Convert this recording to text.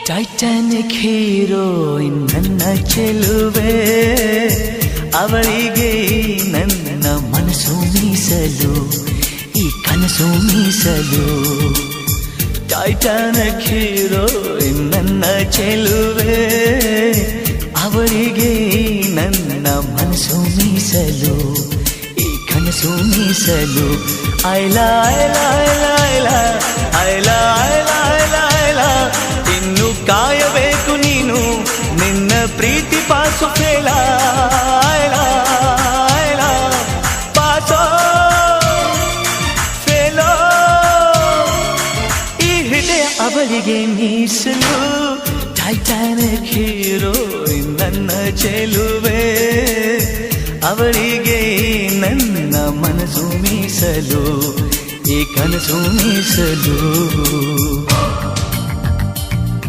Titanic heroine ನನ್ನ ಚೆಲುವೆ, ಅವಳಿಗೆ ನನ್ನ ಮನಸ್ಸು ಮೀಸಲು, ಈ ಕನಸು ಮೀಸಲು. ಟೈಟಾನಿಕ್ ಹೀರೋಯಿನ್ ನನ್ನ ಚೆಲುವೆ, ಅವಳಿಗೆ ನನ್ನ ಮನಸ್ಸು ಮೀಸಲು, ಈ ಕನಸು ಮೀಸಲು. ಐಲಾ ಐಲಾ ಐಲಾ ಐಲಾ ಐಲಾ ಐಲಾ ಐಲಾ ಐಲಾ, ಇನ್ನು ಕಾಯಬೇಕು ನೀನು ನಿನ್ನ ಪ್ರೀತಿ ಪಾಸು ಫೇಲ. ಐಲಾ ಐಲಾ ಪಾಸೋ ಫೇಲೋ, ಈ ಹೃದಯ ಅವಳಿಗೆ ಮೀಸಲು. ಟೈಟಾನಿಕ್ ಹೀರೋಯಿನ್ ನನ್ನ ಚೆಲುವೆ, ಅವಳಿಗೆ ನನ್ನ ಮನಸ್ಸು ಮೀಸಲು, ಈ ಕನಸು ಮೀಸಲು.